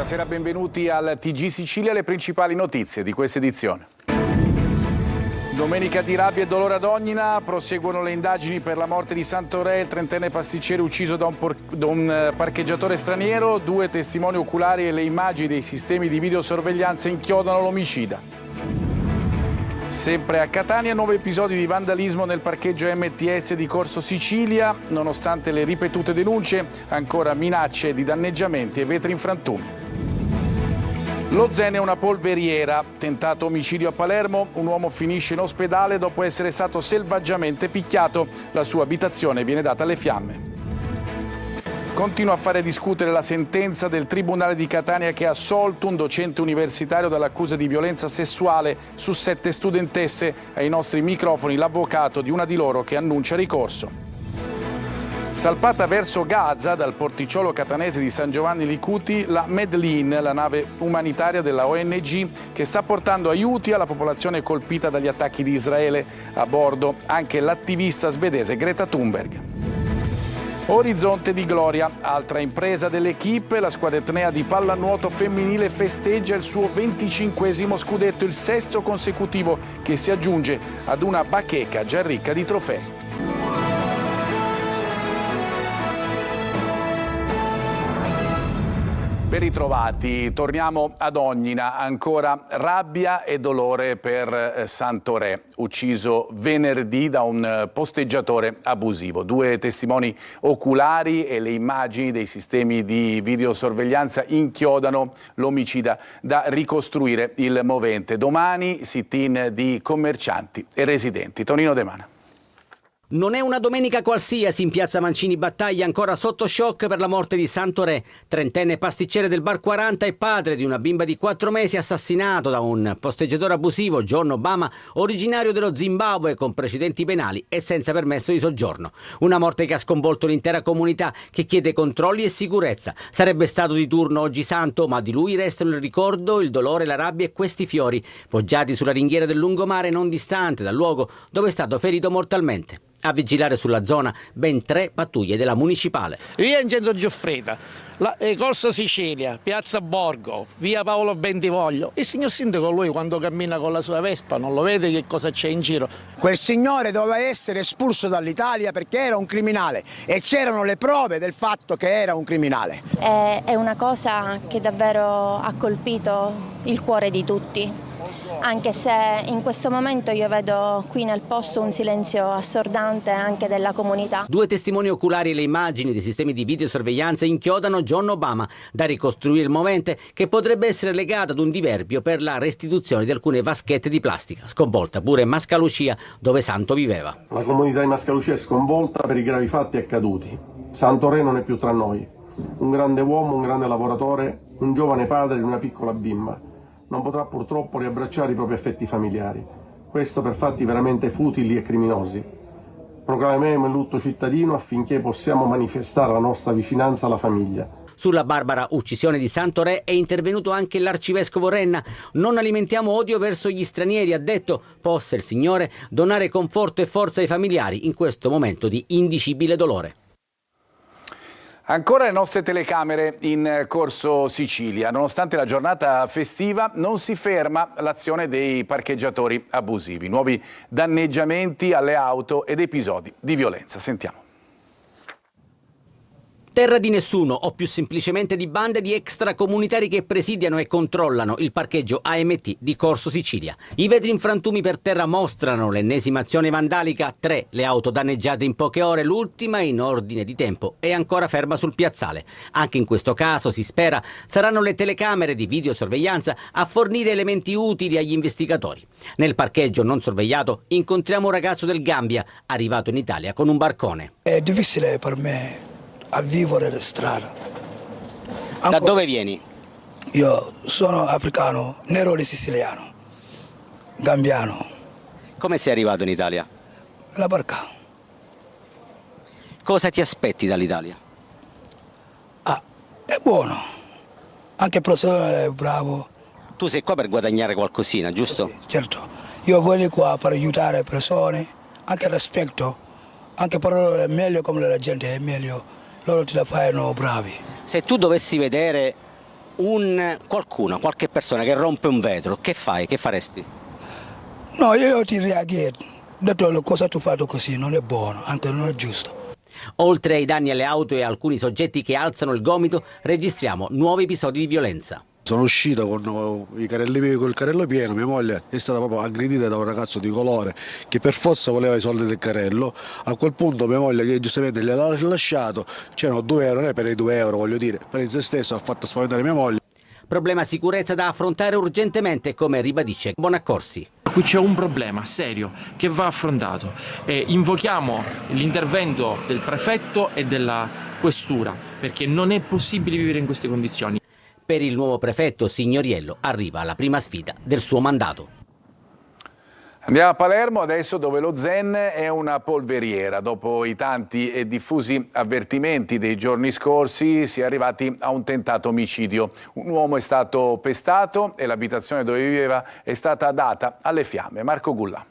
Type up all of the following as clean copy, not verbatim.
Buonasera, benvenuti al TG Sicilia, le principali notizie di questa edizione. Domenica di rabbia e dolore ad Ognina, proseguono le indagini per la morte di Santoré, il trentenne pasticcere ucciso da un parcheggiatore straniero. 2 testimoni oculari e le immagini dei sistemi di videosorveglianza inchiodano l'omicida. Sempre a Catania, 9 episodi di vandalismo nel parcheggio MTS di Corso Sicilia. Nonostante le ripetute denunce, ancora minacce di danneggiamenti e vetri in frantumi. Lo Zen è una polveriera. Tentato omicidio a Palermo, un uomo finisce in ospedale dopo essere stato selvaggiamente picchiato. La sua abitazione viene data alle fiamme. Continua a fare discutere la sentenza del Tribunale di Catania che ha assolto un docente universitario dall'accusa di violenza sessuale su 7 studentesse. Ai nostri microfoni l'avvocato di una di loro che annuncia ricorso. Salpata verso Gaza dal porticciolo catanese di San Giovanni Licuti, la Medlin, la nave umanitaria della ONG che sta portando aiuti alla popolazione colpita dagli attacchi di Israele. A bordo anche l'attivista svedese Greta Thunberg. Orizzonte di gloria, altra impresa dell'Equipe, la squadra etnea di pallanuoto femminile festeggia il suo 25° scudetto, il 6° consecutivo che si aggiunge ad una bacheca già ricca di trofei. Ben ritrovati, torniamo ad Ognina, ancora rabbia e dolore per Santoré, ucciso venerdì da un posteggiatore abusivo. 2 testimoni oculari e le immagini dei sistemi di videosorveglianza inchiodano l'omicida, da ricostruire il movente. Domani sit-in di commercianti e residenti. Tonino De Mana. Non è una domenica qualsiasi in piazza Mancini Battaglia, ancora sotto shock per la morte di Santoré, trentenne pasticcere del Bar 40 e padre di una bimba di 4 mesi assassinato da un posteggiatore abusivo, John Obama, originario dello Zimbabwe con precedenti penali e senza permesso di soggiorno. Una morte che ha sconvolto l'intera comunità, che chiede controlli e sicurezza. Sarebbe stato di turno oggi santo, ma di lui restano il ricordo, il dolore, la rabbia e questi fiori, poggiati sulla ringhiera del lungomare non distante dal luogo dove è stato ferito mortalmente. A vigilare sulla zona ben 3 pattuglie della municipale. Via Incenso Giuffrida, Corso Sicilia, Piazza Borgo, via Paolo Bentivoglio. Il signor sindaco, lui quando cammina con la sua Vespa non lo vede che cosa c'è in giro? Quel signore doveva essere espulso dall'Italia perché era un criminale e c'erano le prove del fatto che era un criminale. È una cosa che davvero ha colpito il cuore di tutti. Anche se in questo momento io vedo qui nel posto un silenzio assordante anche della comunità. 2 testimoni oculari e le immagini dei sistemi di videosorveglianza inchiodano John Obama, da ricostruire il movente che potrebbe essere legato ad un diverbio per la restituzione di alcune vaschette di plastica, sconvolta pure Mascalucia dove Santo viveva. La comunità di Mascalucia è sconvolta per i gravi fatti accaduti. Santoré non è più tra noi. Un grande uomo, un grande lavoratore, un giovane padre di una piccola bimba. Non potrà purtroppo riabbracciare i propri affetti familiari. Questo per fatti veramente futili e criminosi. Proclamiamo il lutto cittadino affinché possiamo manifestare la nostra vicinanza alla famiglia. Sulla barbara uccisione di Santoré è intervenuto anche l'arcivescovo Renna. Non alimentiamo odio verso gli stranieri, ha detto. Possa il Signore donare conforto e forza ai familiari in questo momento di indicibile dolore. Ancora le nostre telecamere in Corso Sicilia. Nonostante la giornata festiva, non si ferma l'azione dei parcheggiatori abusivi. Nuovi danneggiamenti alle auto ed episodi di violenza. Sentiamo. Terra di nessuno, o più semplicemente di bande di extracomunitari che presidiano e controllano il parcheggio AMT di Corso Sicilia. I vetri in frantumi per terra mostrano l'ennesima azione vandalica. 3 le auto danneggiate in poche ore, l'ultima in ordine di tempo è ancora ferma sul piazzale. Anche in questo caso, si spera, saranno le telecamere di videosorveglianza a fornire elementi utili agli investigatori. Nel parcheggio non sorvegliato incontriamo un ragazzo del Gambia, arrivato in Italia con un barcone. È difficile per me a vivere la strada. Da dove vieni? Io sono africano, nero di siciliano, gambiano. Come sei arrivato in Italia? La barca. Cosa ti aspetti dall'Italia? È buono, anche il professore è bravo. Tu sei qua per guadagnare qualcosina, giusto? Sì, certo, io voglio qua per aiutare le persone, anche rispetto, anche per loro è meglio come la gente è meglio. Loro te la fanno bravi. Se tu dovessi vedere qualche persona che rompe un vetro, che fai? Che faresti? No, io ti reagirò. Ho detto cosa tu hai fatto così, non è buono, anche non è giusto. Oltre ai danni alle auto e a alcuni soggetti che alzano il gomito, registriamo nuovi episodi di violenza. Sono uscito con i carrelli miei, col carrello pieno, mia moglie è stata proprio aggredita da un ragazzo di colore che per forza voleva i soldi del carrello. A quel punto mia moglie, che giustamente gliel'ha lasciato, c'erano 2 euro, non è per i 2 euro, voglio dire, per il se stesso ha fatto spaventare mia moglie. Problema sicurezza da affrontare urgentemente, come ribadisce Bonaccorsi. Qui c'è un problema serio che va affrontato e invochiamo l'intervento del prefetto e della questura, perché non è possibile vivere in queste condizioni. Per il nuovo prefetto Signoriello arriva la prima sfida del suo mandato. Andiamo a Palermo adesso, dove lo Zen è una polveriera. Dopo i tanti e diffusi avvertimenti dei giorni scorsi si è arrivati a un tentato omicidio. Un uomo è stato pestato e l'abitazione dove viveva è stata data alle fiamme. Marco Gulla.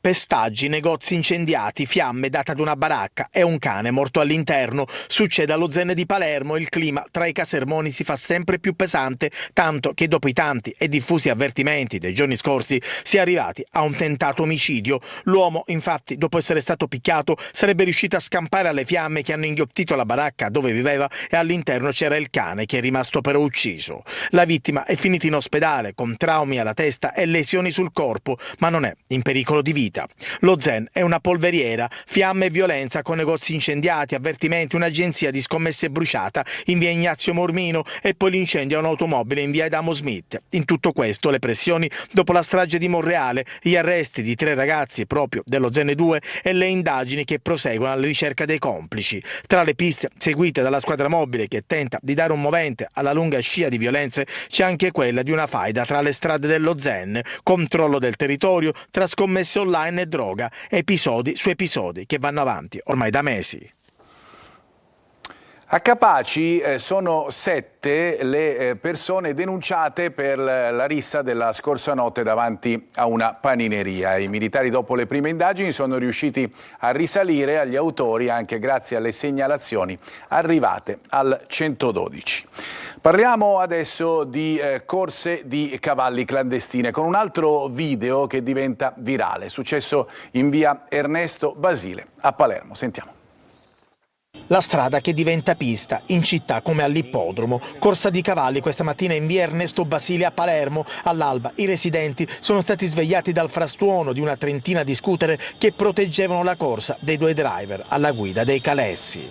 Pestaggi, negozi incendiati, fiamme date ad una baracca e un cane morto all'interno. Succede allo Zen di Palermo, il clima tra i casermoni si fa sempre più pesante, tanto che dopo i tanti e diffusi avvertimenti dei giorni scorsi si è arrivati a un tentato omicidio. L'uomo, infatti, dopo essere stato picchiato, sarebbe riuscito a scampare alle fiamme che hanno inghiottito la baracca dove viveva e all'interno c'era il cane che è rimasto però ucciso. La vittima è finita in ospedale con traumi alla testa e lesioni sul corpo, ma non è in pericolo di vita. Lo Zen è una polveriera, fiamme e violenza con negozi incendiati, avvertimenti, un'agenzia di scommesse bruciata in via Ignazio Mormino e poi l'incendio a un'automobile in via Adamo Smith. In tutto questo le pressioni dopo la strage di Monreale, gli arresti di 3 ragazzi proprio dello Zen 2 e le indagini che proseguono alla ricerca dei complici. Tra le piste seguite dalla squadra mobile che tenta di dare un movente alla lunga scia di violenze c'è anche quella di una faida tra le strade dello Zen, controllo del territorio tra scommesse online e droga, episodi su episodi che vanno avanti ormai da mesi. A Capaci sono 7 le persone denunciate per la rissa della scorsa notte davanti a una panineria. I militari, dopo le prime indagini, sono riusciti a risalire agli autori anche grazie alle segnalazioni arrivate al 112. Parliamo adesso di corse di cavalli clandestine con un altro video che diventa virale, successo in via Ernesto Basile a Palermo. Sentiamo. La strada che diventa pista, in città come all'ippodromo. Corsa di cavalli questa mattina in via Ernesto Basile a Palermo. All'alba i residenti sono stati svegliati dal frastuono di una trentina di scooter che proteggevano la corsa dei 2 driver alla guida dei calessi.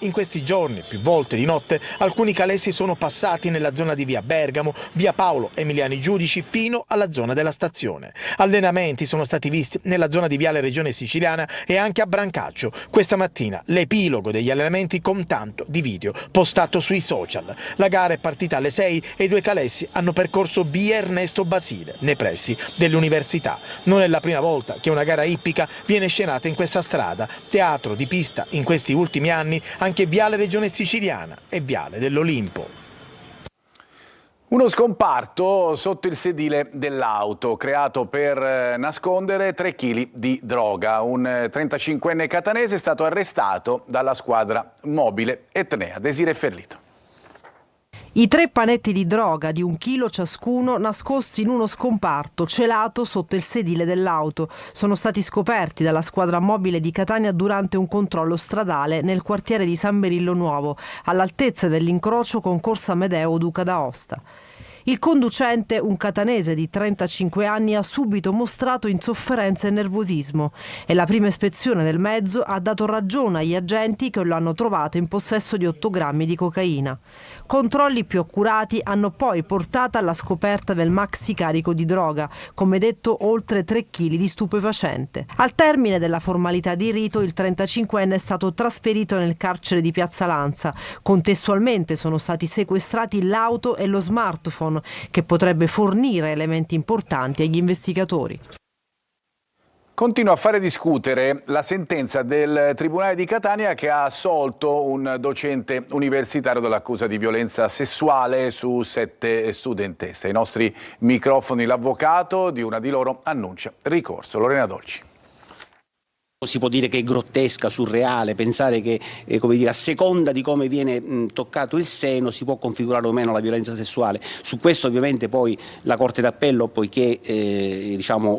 In questi giorni, più volte di notte, alcuni calessi sono passati nella zona di via Bergamo, via Paolo Emiliani Giudici fino alla zona della stazione. Allenamenti sono stati visti nella zona di viale Regione Siciliana e anche a Brancaccio. Questa mattina l'epilogo degli allenamenti con tanto di video postato sui social. La gara è partita alle 6 e i 2 calessi hanno percorso via Ernesto Basile, nei pressi dell'università. Non è la prima volta che una gara ippica viene scenata in questa strada, teatro di pista in questi ultimi anni anche viale Regione Siciliana e viale dell'Olimpo. Uno scomparto sotto il sedile dell'auto, creato per nascondere 3 kg di droga. Un 35enne catanese è stato arrestato dalla squadra mobile Etnea. Desiree Ferlito. I 3 panetti di droga di 1 chilo ciascuno nascosti in uno scomparto celato sotto il sedile dell'auto sono stati scoperti dalla squadra mobile di Catania durante un controllo stradale nel quartiere di San Berillo Nuovo, all'altezza dell'incrocio con Corsa Amedeo Duca d'Aosta. Il conducente, un catanese di 35 anni, ha subito mostrato insofferenza e nervosismo e la prima ispezione del mezzo ha dato ragione agli agenti che lo hanno trovato in possesso di 8 grammi di cocaina. Controlli più accurati hanno poi portato alla scoperta del maxi carico di droga, come detto oltre 3 kg di stupefacente. Al termine della formalità di rito il 35enne è stato trasferito nel carcere di Piazza Lanza. Contestualmente sono stati sequestrati l'auto e lo smartphone che potrebbe fornire elementi importanti agli investigatori. Continua a fare discutere la sentenza del Tribunale di Catania che ha assolto un docente universitario dall'accusa di violenza sessuale su 7 studentesse. Ai nostri microfoni l'avvocato di una di loro annuncia ricorso. Lorena Dolci. Si può dire che è grottesca, surreale, pensare che a seconda di come viene toccato il seno si può configurare o meno la violenza sessuale. Su questo ovviamente poi la Corte d'Appello, poiché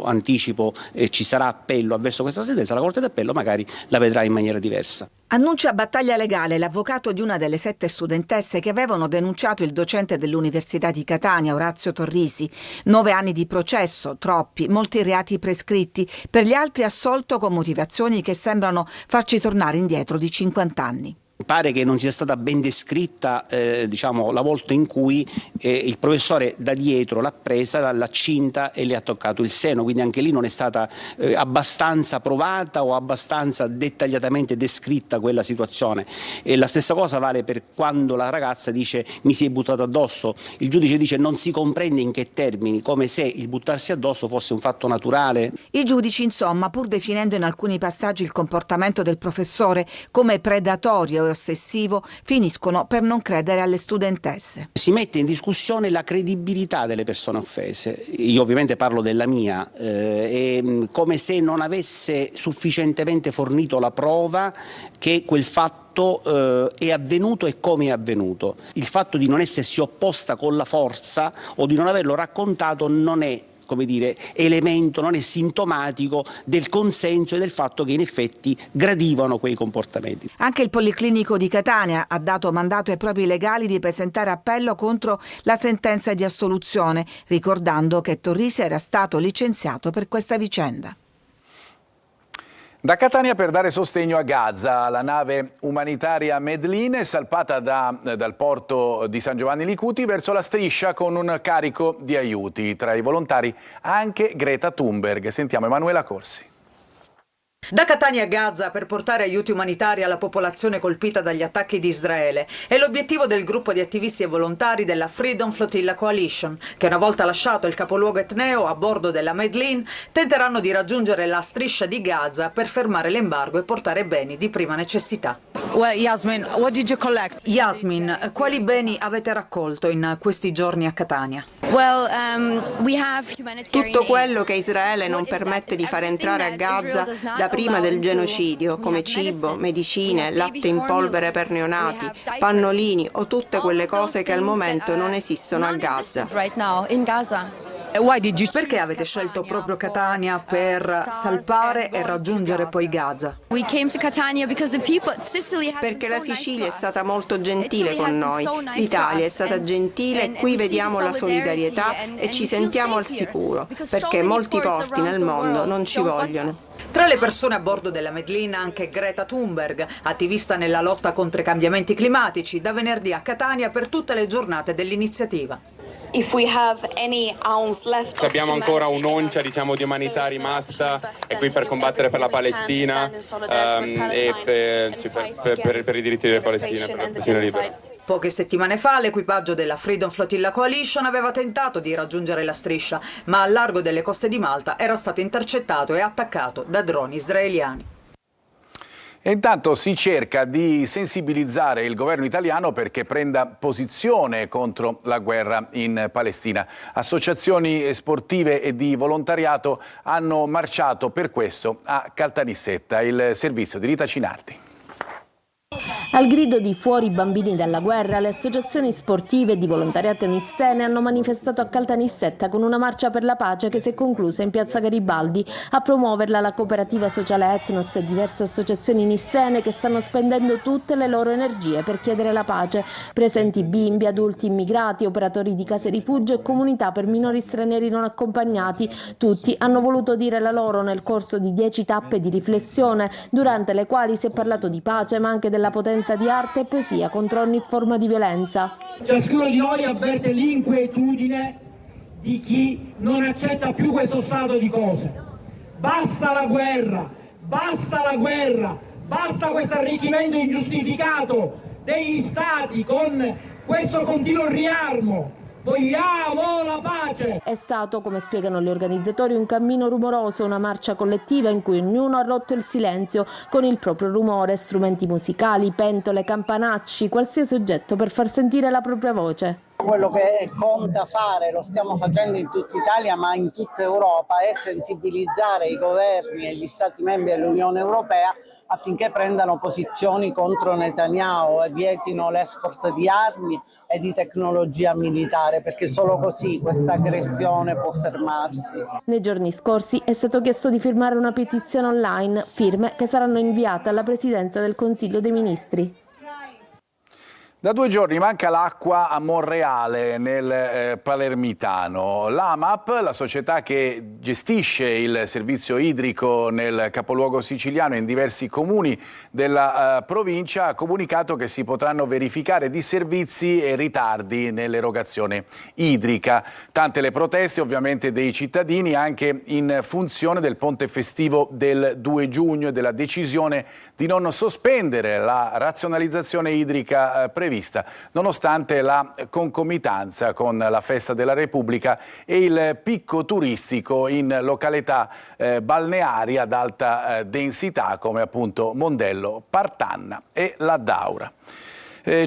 anticipo ci sarà appello avverso questa sentenza, la Corte d'Appello magari la vedrà in maniera diversa. Annuncia battaglia legale l'avvocato di una delle 7 studentesse che avevano denunciato il docente dell'Università di Catania, Orazio Torrisi. 9 anni di processo, troppi, molti reati prescritti, per gli altri assolto con motivazioni che sembrano farci tornare indietro di 50 anni. Pare che non sia stata ben descritta la volta in cui il professore da dietro l'ha presa, l'ha cinta e le ha toccato il seno, quindi anche lì non è stata abbastanza provata o abbastanza dettagliatamente descritta quella situazione. E la stessa cosa vale per quando la ragazza dice mi si è buttato addosso, il giudice dice non si comprende in che termini, come se il buttarsi addosso fosse un fatto naturale. I giudici insomma, pur definendo in alcuni passaggi il comportamento del professore come predatorio e ossessivo, finiscono per non credere alle studentesse. Si mette in discussione la credibilità delle persone offese. Io ovviamente parlo della mia, come se non avesse sufficientemente fornito la prova che quel fatto è avvenuto e come è avvenuto. Il fatto di non essersi opposta con la forza o di non averlo raccontato non è elemento, non è sintomatico del consenso e del fatto che in effetti gradivano quei comportamenti. Anche il Policlinico di Catania ha dato mandato ai propri legali di presentare appello contro la sentenza di assoluzione, ricordando che Torrisi era stato licenziato per questa vicenda. Da Catania per dare sostegno a Gaza, la nave umanitaria Medlin è salpata dal porto di San Giovanni Licuti verso la striscia con un carico di aiuti. Tra i volontari anche Greta Thunberg. Sentiamo Emanuela Corsi. Da Catania a Gaza per portare aiuti umanitari alla popolazione colpita dagli attacchi di Israele è l'obiettivo del gruppo di attivisti e volontari della Freedom Flotilla Coalition, che una volta lasciato il capoluogo etneo a bordo della Medlin tenteranno di raggiungere la striscia di Gaza per fermare l'embargo e portare beni di prima necessità. Yasmin, what did you collect? Yasmin, quali beni avete raccolto in questi giorni a Catania? Tutto quello che Israele non permette di far entrare a Gaza da prima del genocidio, come cibo, medicine, latte in polvere per neonati, pannolini o tutte quelle cose che al momento non esistono a Gaza. Perché avete scelto proprio Catania per salpare e raggiungere poi Gaza? Perché la Sicilia è stata molto gentile con noi, l'Italia è stata gentile e qui vediamo la solidarietà e ci sentiamo al sicuro, perché molti porti nel mondo non ci vogliono. Tra le persone a bordo della Medlin anche Greta Thunberg, attivista nella lotta contro i cambiamenti climatici, da venerdì a Catania per tutte le giornate dell'iniziativa. Se abbiamo ancora un'oncia di umanità rimasta, è qui per combattere per la Palestina e per i diritti della Palestina, per la Palestina libera. Poche settimane fa l'equipaggio della Freedom Flotilla Coalition aveva tentato di raggiungere la striscia, ma al largo delle coste di Malta era stato intercettato e attaccato da droni israeliani. E intanto si cerca di sensibilizzare il governo italiano perché prenda posizione contro la guerra in Palestina. Associazioni sportive e di volontariato hanno marciato per questo a Caltanissetta, il servizio di Rita Cinardi. Al grido di fuori i bambini dalla guerra, le associazioni sportive e di volontariato nissene hanno manifestato a Caltanissetta con una marcia per la pace che si è conclusa in piazza Garibaldi. A promuoverla la cooperativa sociale Etnos e diverse associazioni nissene che stanno spendendo tutte le loro energie per chiedere la pace. Presenti bimbi, adulti immigrati, operatori di case rifugio e comunità per minori stranieri non accompagnati. Tutti hanno voluto dire la loro nel corso di 10 tappe di riflessione, durante le quali si è parlato di pace ma anche della potenza di arte e poesia contro ogni forma di violenza. Ciascuno di noi avverte l'inquietudine di chi non accetta più questo stato di cose. Basta la guerra, basta la guerra, basta questo arricchimento ingiustificato degli stati con questo continuo riarmo. Vogliamo la pace! È stato, come spiegano gli organizzatori, un cammino rumoroso, una marcia collettiva in cui ognuno ha rotto il silenzio con il proprio rumore, strumenti musicali, pentole, campanacci, qualsiasi oggetto per far sentire la propria voce. quello che conta fare, lo stiamo facendo in tutta Italia ma in tutta Europa, è sensibilizzare i governi e gli Stati membri dell'Unione Europea affinché prendano posizioni contro Netanyahu e vietino l'export di armi e di tecnologia militare, perché solo così questa aggressione può fermarsi. Nei giorni scorsi è stato chiesto di firmare una petizione online, firme che saranno inviate alla Presidenza del Consiglio dei Ministri. Da 2 giorni manca l'acqua a Monreale, nel Palermitano. L'AMAP, la società che gestisce il servizio idrico nel capoluogo siciliano e in diversi comuni della provincia, ha comunicato che si potranno verificare disservizi e ritardi nell'erogazione idrica. Tante le proteste ovviamente dei cittadini, anche in funzione del ponte festivo del 2 giugno e della decisione di non sospendere la razionalizzazione idrica prevista, nonostante la concomitanza con la festa della Repubblica e il picco turistico in località balneari ad alta densità come appunto Mondello, Partanna e La Daura.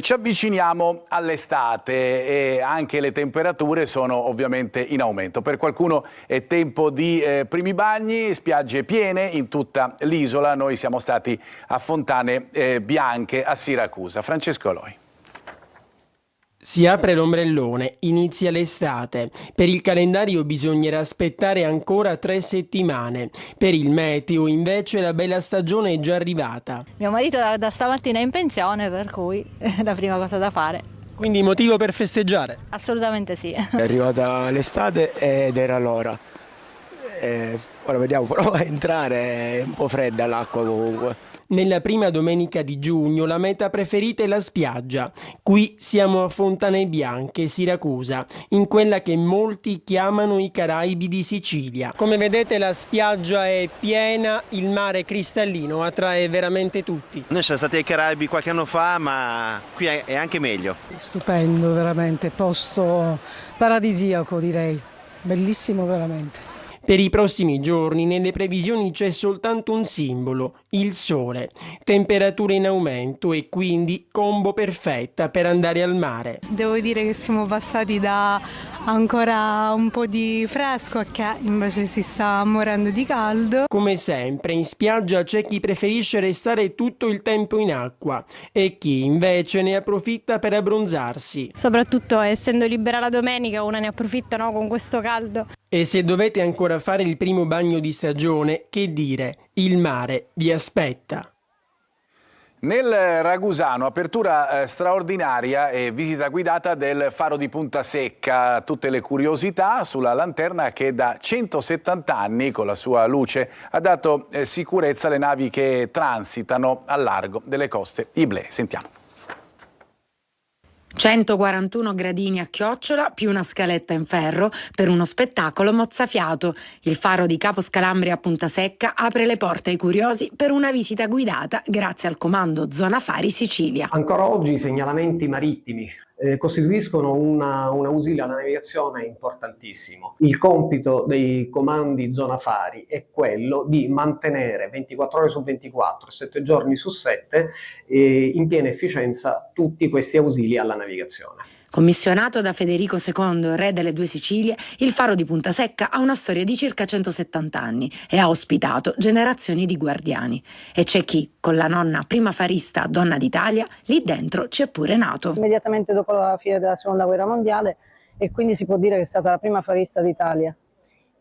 Ci avviciniamo all'estate e anche le temperature sono ovviamente in aumento. Per qualcuno è tempo di primi bagni, spiagge piene in tutta l'isola. Noi siamo stati a Fontane Bianche a Siracusa. Francesco Aloi. Si apre l'ombrellone, inizia l'estate. Per il calendario bisognerà aspettare ancora 3 settimane. Per il meteo invece la bella stagione è già arrivata. Mio marito da stamattina è in pensione, per cui è la prima cosa da fare. Quindi motivo per festeggiare? Assolutamente sì. È arrivata l'estate ed era l'ora. Ora vediamo, prova a entrare, è un po' fredda l'acqua comunque. Nella prima domenica di giugno la meta preferita è la spiaggia. Qui siamo a Fontane Bianche, Siracusa, in quella che molti chiamano i Caraibi di Sicilia. Come vedete la spiaggia è piena, il mare è cristallino, attrae veramente tutti. Noi siamo stati ai Caraibi qualche anno fa, ma qui è anche meglio. Stupendo, veramente, posto paradisiaco direi, bellissimo veramente. Per i prossimi giorni nelle previsioni c'è soltanto un simbolo, il sole. Temperature in aumento e quindi combo perfetta per andare al mare. Devo dire che siamo passati da ancora un po' di fresco a che invece si sta morendo di caldo. Come sempre in spiaggia c'è chi preferisce restare tutto il tempo in acqua e chi invece ne approfitta per abbronzarsi. Soprattutto essendo libera la domenica una ne approfitta, no, con questo caldo. E se dovete ancora fare il primo bagno di stagione, che dire, il mare vi aspetta. Nel Ragusano, apertura straordinaria e visita guidata del faro di Punta Secca. Tutte le curiosità sulla lanterna che da 170 anni, con la sua luce, ha dato sicurezza alle navi che transitano al largo delle coste iblee. Sentiamo. 141 gradini a chiocciola più una scaletta in ferro per uno spettacolo mozzafiato. Il faro di Capo Scalambri a Punta Secca apre le porte ai curiosi per una visita guidata grazie al comando Zona Fari Sicilia. Ancora oggi i segnalamenti marittimi costituiscono una ausile alla navigazione importantissimo. Il compito dei comandi Zona Fari è quello di mantenere 24 ore su 24, 7 giorni su 7 in piena efficienza tutti questi ausili alla navigazione. Commissionato da Federico II, re delle due Sicilie, il faro di Punta Secca ha una storia di circa 170 anni e ha ospitato generazioni di guardiani. E c'è chi, con la nonna prima farista donna d'Italia, lì dentro c'è pure nato. Immediatamente dopo la fine della Seconda Guerra Mondiale, e quindi si può dire che è stata la prima farista d'Italia.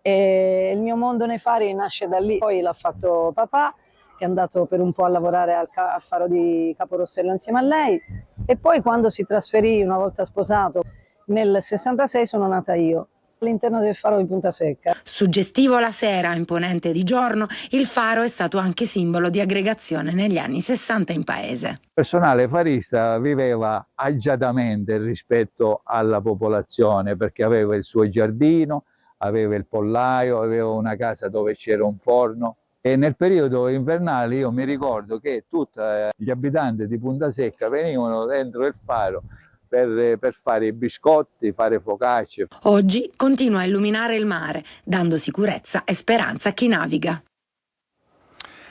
E il mio mondo nei fari nasce da lì, poi l'ha fatto papà, che è andato per un po' a lavorare al faro di Caporossello insieme a lei, e poi quando si trasferì, una volta sposato, nel 66 sono nata io, all'interno del faro di Punta Secca. Suggestivo la sera, imponente di giorno, il faro è stato anche simbolo di aggregazione negli anni 60 in paese. Il personale farista viveva agiatamente rispetto alla popolazione perché aveva il suo giardino, aveva il pollaio, aveva una casa dove c'era un forno. E nel periodo invernale io mi ricordo che tutti gli abitanti di Punta Secca venivano dentro il faro per fare i biscotti, fare focacce. Oggi continua a illuminare il mare, dando sicurezza e speranza a chi naviga.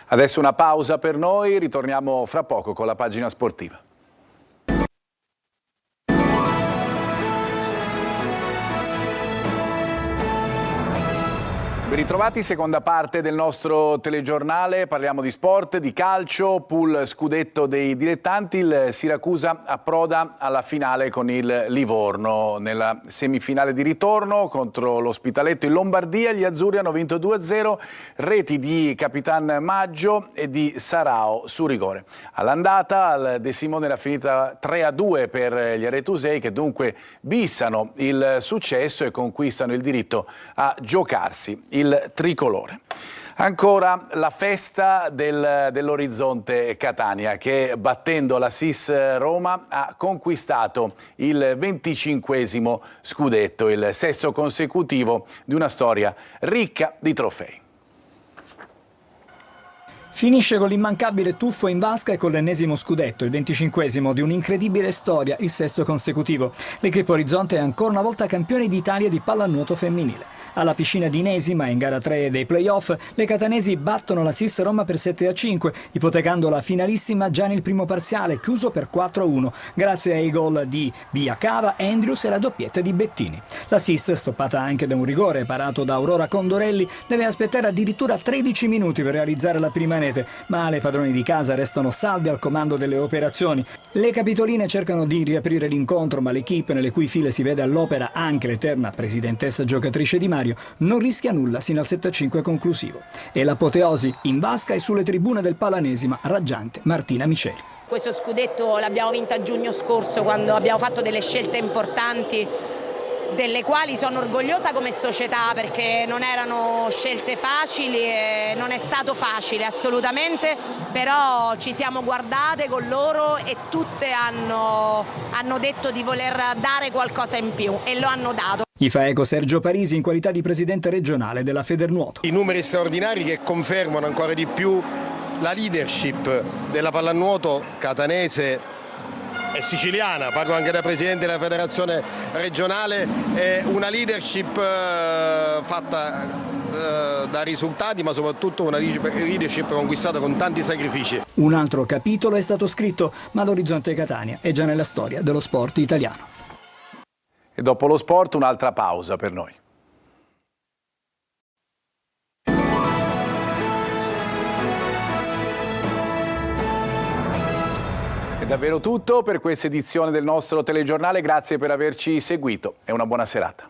Adesso una pausa per noi, ritorniamo fra poco con la pagina sportiva. Ben ritrovati, seconda parte del nostro telegiornale, parliamo di sport, di calcio, pool scudetto dei dilettanti, il Siracusa approda alla finale con il Livorno. Nella semifinale di ritorno contro l'Ospitaletto in Lombardia gli azzurri hanno vinto 2-0, reti di Capitan Maggio e di Sarao su rigore. All'andata al De Simone era finita 3-2 per gli aretusei che dunque bissano il successo e conquistano il diritto a giocarsi il tricolore. Ancora la festa dell'Orizzonte Catania che battendo la SIS Roma ha conquistato il 25esimo scudetto, il sesto consecutivo di una storia ricca di trofei. Finisce con l'immancabile tuffo in vasca e con l'ennesimo scudetto, il 25esimo di un'incredibile storia, il sesto consecutivo. L'Equipe Orizzonte è ancora una volta campione d'Italia di pallanuoto femminile. Alla piscina di Inesima, in gara 3 dei playoff, le catanesi battono la SIS Roma per 7-5, ipotecando la finalissima già nel primo parziale, chiuso per 4-1, grazie ai gol di Via Cava, Andrews e la doppietta di Bettini. La SIS, stoppata anche da un rigore parato da Aurora Condorelli, deve aspettare addirittura 13 minuti per realizzare la prima rete, ma le padrone di casa restano salde al comando delle operazioni. Le capitoline cercano di riaprire l'incontro, ma l'equipe nelle cui file si vede all'opera anche l'eterna presidentessa giocatrice Di Mario non rischia nulla sino al 7-5 conclusivo. E l'apoteosi in vasca e sulle tribune del Palanesima, raggiante Martina Miceli. Questo scudetto l'abbiamo vinto a giugno scorso quando abbiamo fatto delle scelte importanti delle quali sono orgogliosa come società perché non erano scelte facili e non è stato facile assolutamente, però ci siamo guardate con loro e tutte hanno detto di voler dare qualcosa in più e lo hanno dato. Gli fa eco Sergio Parisi in qualità di presidente regionale della Federnuoto. I numeri straordinari che confermano ancora di più la leadership della pallanuoto catanese e siciliana, parlo anche da presidente della federazione regionale, è una leadership fatta da risultati ma soprattutto una leadership conquistata con tanti sacrifici. Un altro capitolo è stato scritto, ma l'Orizzonte Catania è già nella storia dello sport italiano. E dopo lo sport un'altra pausa per noi. È davvero tutto per questa edizione del nostro telegiornale, grazie per averci seguito e una buona serata.